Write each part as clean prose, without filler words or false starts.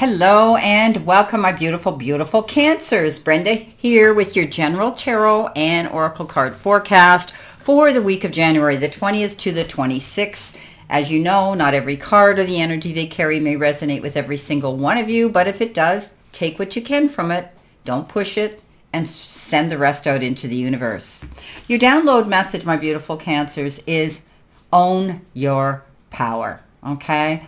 Hello and welcome, my beautiful, beautiful Cancers. Brenda here with your general tarot and oracle card forecast for the week of January the 20th to the 26th. As you know, not every card or the energy they carry may resonate with every single one of you, but if it does, take what you can from it, don't push it, and send the rest out into the universe. Your download message, my beautiful Cancers, is own your power, okay?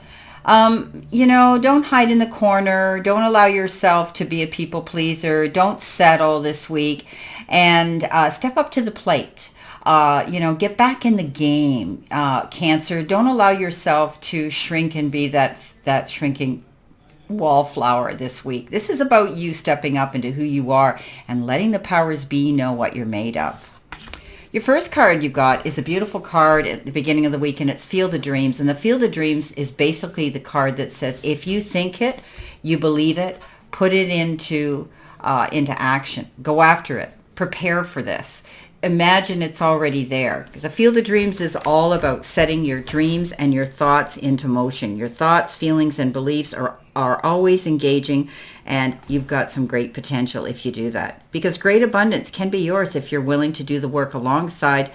Don't hide in the corner. Don't allow yourself to be a people pleaser. Don't settle this week, and step up to the plate. Get back in the game, Cancer. Don't allow yourself to shrink and be that shrinking wallflower this week. This is about you stepping up into who you are and letting the powers be know what you're made of. Your first card you got is a beautiful card at the beginning of the week, and it's Field of Dreams. And the Field of Dreams is basically the card that says, if you think it, you believe it, put it into action. Go after it. Prepare for this. Imagine it's already there. The Field of Dreams is all about setting your dreams and your thoughts into motion. Your thoughts, feelings, and beliefs are always engaging, and you've got some great potential if you do that. Because great abundance can be yours if you're willing to do the work alongside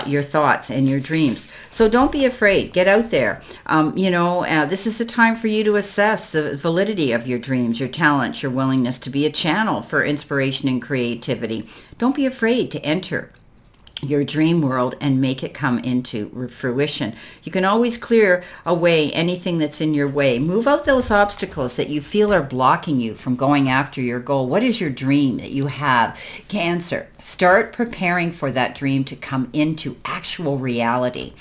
your thoughts and your dreams. So don't be afraid. Get out there. This is the time for you to assess the validity of your dreams, your talents, your willingness to be a channel for inspiration and creativity. Don't be afraid to enter your dream world and make it come into fruition. You can always clear away anything that's in your way. Move out those obstacles that you feel are blocking you from going after your goal. What is your dream that you have? Cancer, start preparing for that dream to come into actual reality.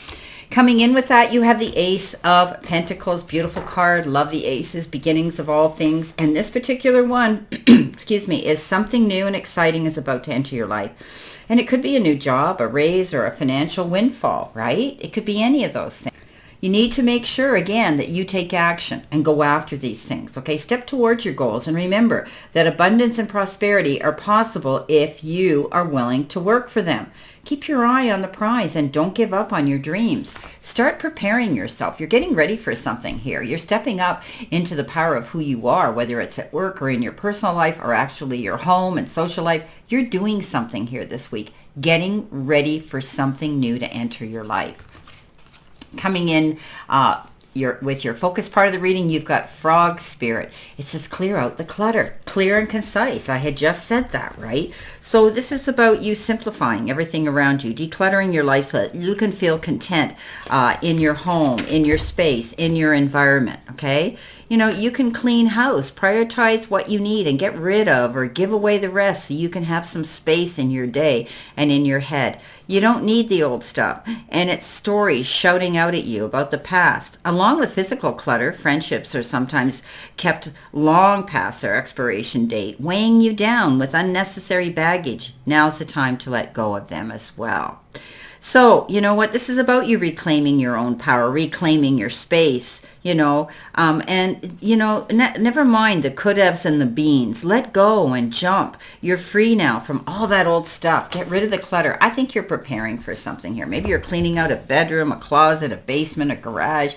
Coming in with that, you have the Ace of Pentacles. Beautiful card. Love the aces, beginnings of all things. And this particular one, is something new and exciting is about to enter your life. And it could be a new job, a raise, or a financial windfall, right? It could be any of those things. You need to make sure, again, that you take action and go after these things, okay? Step towards your goals, and remember that abundance and prosperity are possible if you are willing to work for them. Keep your eye on the prize and don't give up on your dreams. Start preparing yourself. You're getting ready for something here. You're stepping up into the power of who you are, whether it's at work or in your personal life or actually your home and social life. You're doing something here this week, getting ready for something new to enter your life. Coming in with your focus part of the reading, you've got Frog Spirit. It says clear out the clutter. Clear and concise. I had just said that, right? So this is about you simplifying everything around you, decluttering your life so that you can feel content in your home, in your space, in your environment, okay? You can clean house, prioritize what you need and get rid of or give away the rest so you can have some space in your day and in your head. You don't need the old stuff and its stories shouting out at you about the past. Along with physical clutter, friendships are sometimes kept long past their expiration date, weighing you down with unnecessary baggage. Now's the time to let go of them as well. So, you know what? This is about you reclaiming your own power, reclaiming your space, never mind the could-haves and the beans. Let go and jump. You're free now from all that old stuff. Get rid of the clutter. I think you're preparing for something here. Maybe you're cleaning out a bedroom, a closet, a basement, a garage,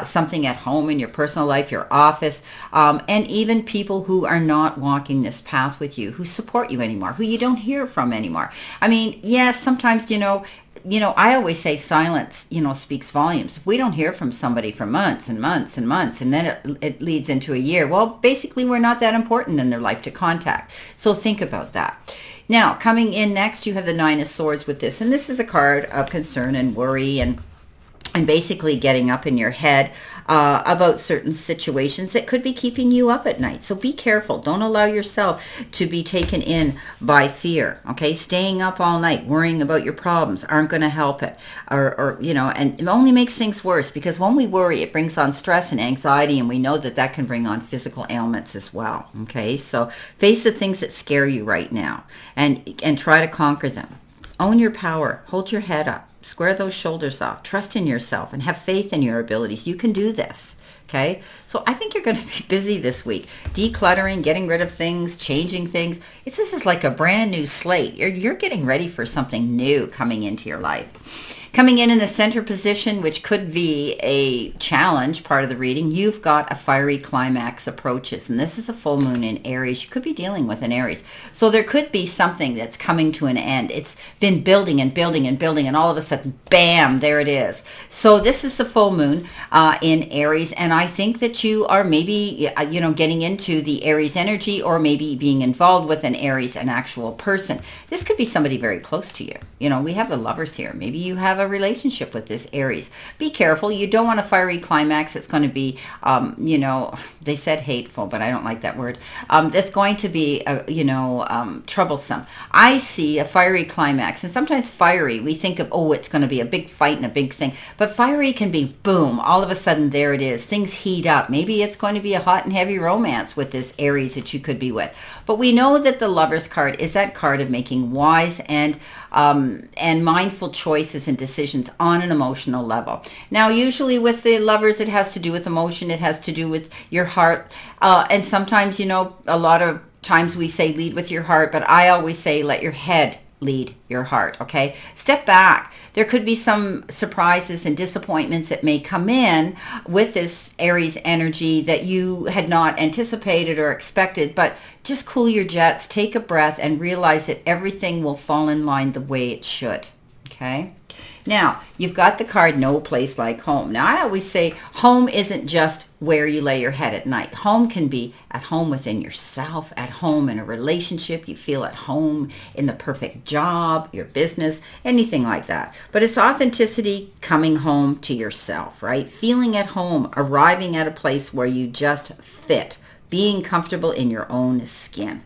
something at home in your personal life, your office, and even people who are not walking this path with you, who support you anymore, who you don't hear from anymore. I mean, yes, sometimes, I always say silence, speaks volumes. If we don't hear from somebody for months and months and months, and then it leads into a year, well, basically we're not that important in their life to contact. So think about that. Now, coming in next, you have the Nine of Swords with this, and this is a card of concern and worry and basically getting up in your head about certain situations that could be keeping you up at night. So be careful. Don't allow yourself to be taken in by fear, okay? Staying up all night, worrying about your problems aren't going to help it. And it only makes things worse because when we worry, it brings on stress and anxiety, and we know that can bring on physical ailments as well, okay? So face the things that scare you right now and try to conquer them. Own your power. Hold your head up. Square those shoulders off. Trust in yourself and have faith in your abilities. You can do this. Okay, so I think you're going to be busy this week, decluttering, getting rid of things, changing things. This is like a brand new slate. You're getting ready for something new coming into your life. Coming in the center position, which could be a challenge, part of the reading, you've got a fiery climax approaches. And this is a full moon in Aries. You could be dealing with an Aries. So there could be something that's coming to an end. It's been building and building and building, and all of a sudden, bam, there it is. So this is the full moon in Aries. And I think that you are maybe, getting into the Aries energy, or maybe being involved with an Aries, an actual person. This could be somebody very close to you. We have the Lovers here. Maybe you have a relationship with this Aries. Be careful. You don't want a fiery climax. It's going to be, they said hateful, but I don't like that word. It's going to be, troublesome. I see a fiery climax, and sometimes fiery, we think of, it's going to be a big fight and a big thing. But fiery can be, boom, all of a sudden, there it is. Things heat up. Maybe it's going to be a hot and heavy romance with this Aries that you could be with. But we know that the Lovers card is that card of making wise and mindful choices and decisions on an emotional level. Now, usually with the Lovers, it has to do with emotion. It has to do with your heart. And sometimes, a lot of times we say lead with your heart, but I always say let your head lead your heart, okay? Step back. There could be some surprises and disappointments that may come in with this Aries energy that you had not anticipated or expected, but just cool your jets, take a breath, and realize that everything will fall in line the way it should, okay? Now, you've got the card, No Place Like Home. Now, I always say home isn't just where you lay your head at night. Home can be at home within yourself, at home in a relationship. You feel at home in the perfect job, your business, anything like that. But it's authenticity coming home to yourself, right? Feeling at home, arriving at a place where you just fit, being comfortable in your own skin,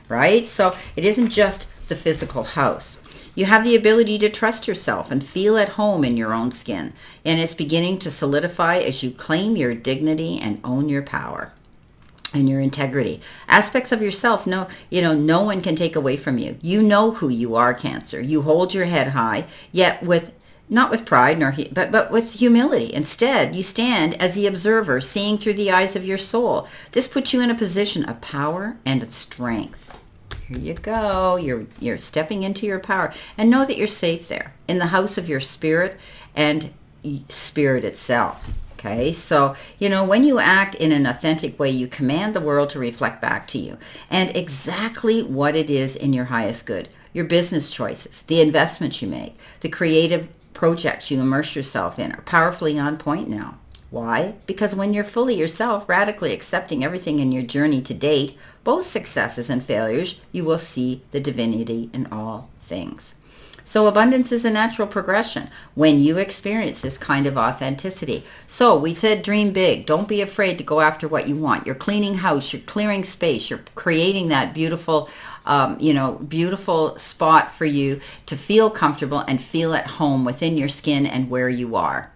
right? So it isn't just the physical house. You have the ability to trust yourself and feel at home in your own skin. And it's beginning to solidify as you claim your dignity and own your power and your integrity. Aspects of yourself, no one can take away from you. You know who you are, Cancer. You hold your head high, yet not with pride, but with humility. Instead, you stand as the observer, seeing through the eyes of your soul. This puts you in a position of power and strength. Here you go. You're stepping into your power. And know that you're safe there in the house of your spirit and spirit itself. Okay, so, when you act in an authentic way, you command the world to reflect back to you. And exactly what it is in your highest good. Your business choices, the investments you make, the creative projects you immerse yourself in are powerfully on point now. Why? Because when you're fully yourself, radically accepting everything in your journey to date, both successes and failures, you will see the divinity in all things. So abundance is a natural progression when you experience this kind of authenticity. So we said dream big. Don't be afraid to go after what you want. You're cleaning house. You're clearing space. You're creating that beautiful beautiful spot for you to feel comfortable and feel at home within your skin and where you are.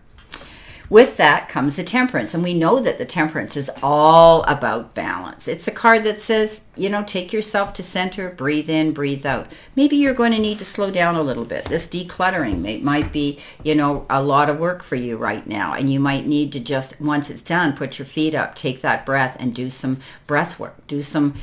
With that comes the Temperance, and we know that the Temperance is all about balance. It's a card that says, take yourself to center, breathe in, breathe out. Maybe you're going to need to slow down a little bit. This decluttering might be, a lot of work for you right now, and you might need to just, once it's done, put your feet up, take that breath, and do some breath work, do some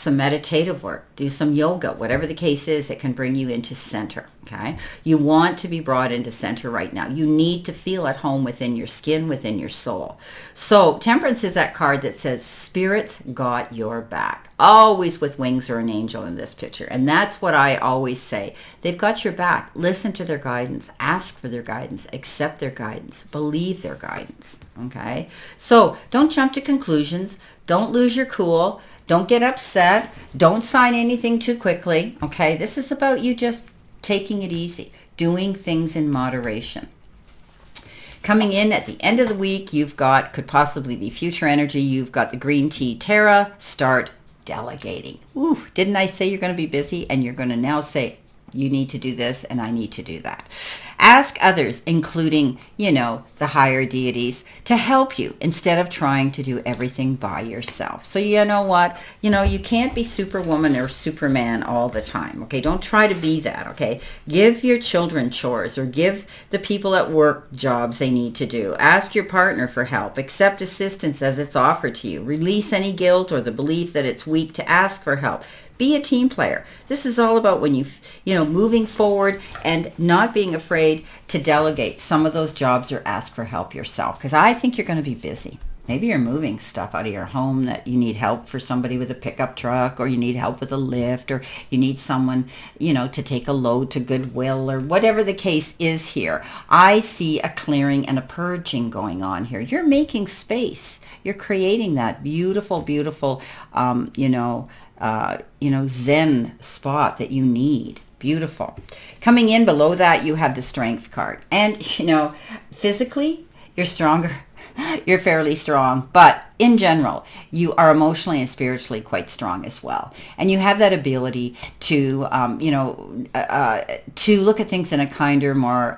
meditative work, do some yoga, whatever the case is, it can bring you into center. Okay, you want to be brought into center right now. You need to feel at home within your skin, within your soul. So Temperance is that card that says Spirit's got your back. Always with wings or an angel in this picture. And that's what I always say. They've got your back. Listen to their guidance. Ask for their guidance. Accept their guidance. Believe their guidance. Okay, so don't jump to conclusions. Don't lose your cool. Don't get upset. Don't sign anything too quickly. Okay, this is about you just taking it easy, doing things in moderation. Coming in at the end of the week, could possibly be future energy. You've got the green tea, Taro. Start delegating. Ooh, didn't I say you're going to be busy? And you're going to now say, you need to do this and I need to do that. Ask others, including, the higher deities, to help you instead of trying to do everything by yourself. So you know what? You can't be Superwoman or Superman all the time. Okay, don't try to be that. Okay, give your children chores or give the people at work jobs they need to do. Ask your partner for help. Accept assistance as it's offered to you. Release any guilt or the belief that it's weak to ask for help. Be a team player. This is all about when moving forward and not being afraid afraid to delegate some of those jobs or ask for help yourself, because I think you're going to be busy. Maybe you're moving stuff out of your home that you need help for somebody with a pickup truck, or you need help with a lift, or you need someone, to take a load to Goodwill, or whatever the case is here. I see a clearing and a purging going on here. You're making space. You're creating that beautiful, beautiful, Zen spot that you need. Beautiful. Coming in below that, you have the Strength card. And, physically, you're stronger. You're fairly strong, but in general, you are emotionally and spiritually quite strong as well. And you have that ability to, to look at things in a kinder, more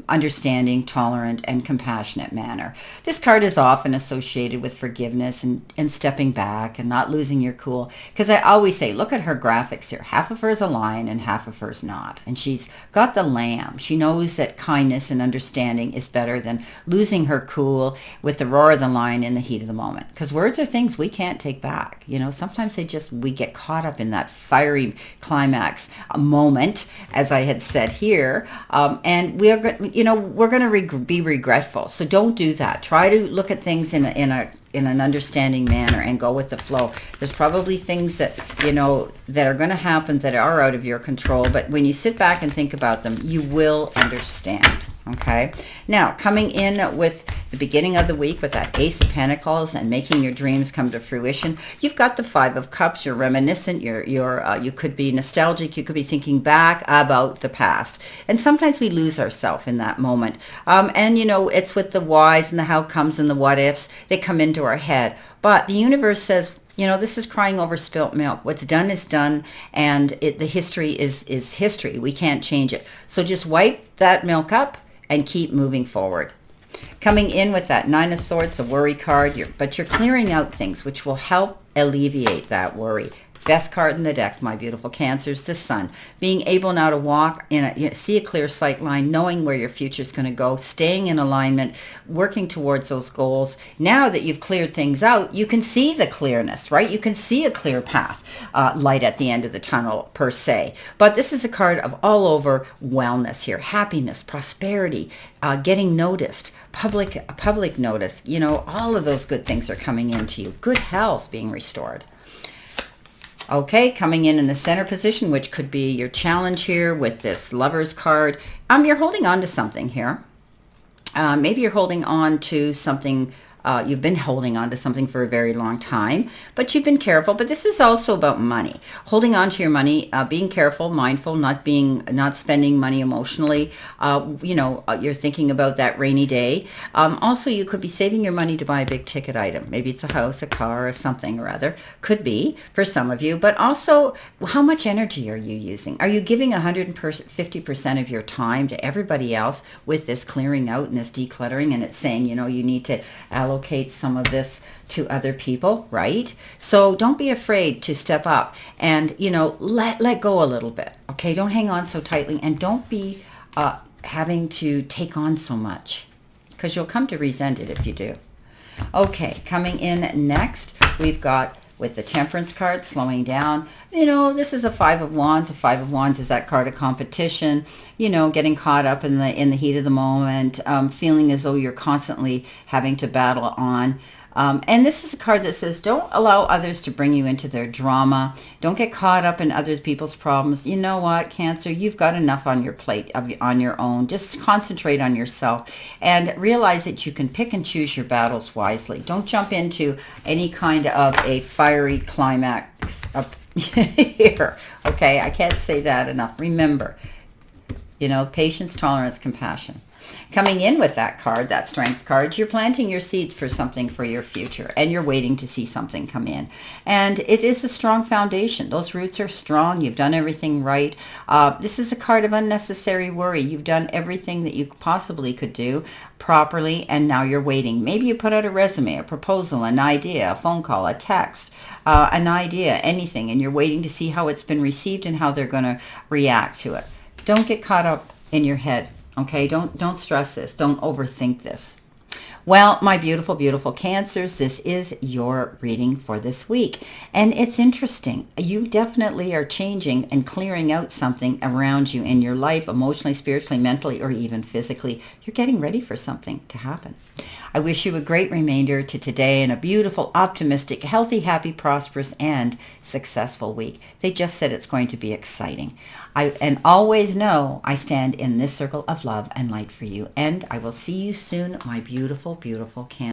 understanding, tolerant, and compassionate manner. This card is often associated with forgiveness and stepping back and not losing your cool. Because I always say, look at her graphics here. Half of her is a lion and half of her is not. And she's got the lamb. She knows that kindness and understanding is better than losing her cool with the roar of the lion in the heat of the moment. Because words are things we can't take back. Sometimes we get caught up in that fiery climax moment, as I had said here, and we're going to be regretful. So don't do that. Try to look at things in an understanding manner and go with the flow. There's probably things that that are going to happen that are out of your control, but when you sit back and think about them, you will understand. Okay, now coming in with the beginning of the week with that Ace of Pentacles and making your dreams come to fruition, you've got the Five of Cups. You're reminiscent. You could be nostalgic. You could be thinking back about the past, and sometimes we lose ourselves in that moment. And it's with the whys and the how comes and the what ifs. They come into our head, but the universe says, this is crying over spilt milk. What's done is done, and the history is history. We can't change it. So just wipe that milk up and keep moving forward. Coming in with that Nine of Swords, the worry card, but you're clearing out things which will help alleviate that worry. Best card in the deck, my beautiful Cancers, the Sun. Being able now to walk see a clear sight line, knowing where your future is going to go, staying in alignment, working towards those goals. Now that you've cleared things out, you can see the clearness, right? You can see a clear path, light at the end of the tunnel, per se. But this is a card of all over wellness here, happiness, prosperity, getting noticed, public notice. All of those good things are coming into you. Good health being restored. Okay, coming in the center position, which could be your challenge here with this Lover's card. You're holding on to something here. Maybe you're holding on to something. You've been holding on to something for a very long time, but you've been careful. But this is also about money. Holding on to your money, being careful, mindful, not spending money emotionally. You're thinking about that rainy day. Also, you could be saving your money to buy a big ticket item. Maybe it's a house, a car, or something or other. Could be for some of you. But also, how much energy are you using? Are you giving 150% of your time to everybody else with this clearing out and this decluttering? And it's saying, you need to allocate some of this to other people, right? So don't be afraid to step up and, let go a little bit, okay? Don't hang on so tightly, and don't be having to take on so much, because you'll come to resent it if you do. Okay, coming in next, we've got with the Temperance card, slowing down. This is a Five of Wands. A Five of Wands is that card of competition, getting caught up in the heat of the moment, feeling as though you're constantly having to battle on. And this is a card that says, don't allow others to bring you into their drama. Don't get caught up in other people's problems. You know what, Cancer? You've got enough on your plate on your own. Just concentrate on yourself and realize that you can pick and choose your battles wisely. Don't jump into any kind of a fiery climax up here. Okay, I can't say that enough. Remember, patience, tolerance, compassion. Coming in with that card, that Strength card, you're planting your seeds for something for your future, and you're waiting to see something come in. And it is a strong foundation. Those roots are strong. You've done everything right. This is a card of unnecessary worry. You've done everything that you possibly could do properly, and now you're waiting. Maybe you put out a resume, a proposal, an idea, a phone call, a text, an idea, anything, and you're waiting to see how it's been received and how they're going to react to it. Don't get caught up in your head. Okay, don't stress this. Don't overthink this. Well, my beautiful, beautiful Cancers, this is your reading for this week. And it's interesting. You definitely are changing and clearing out something around you in your life, emotionally, spiritually, mentally, or even physically. You're getting ready for something to happen. I wish you a great remainder to today and a beautiful, optimistic, healthy, happy, prosperous, and successful week. They just said it's going to be exciting. And always know I stand in this circle of love and light for you. And I will see you soon, my beautiful, beautiful Cancer.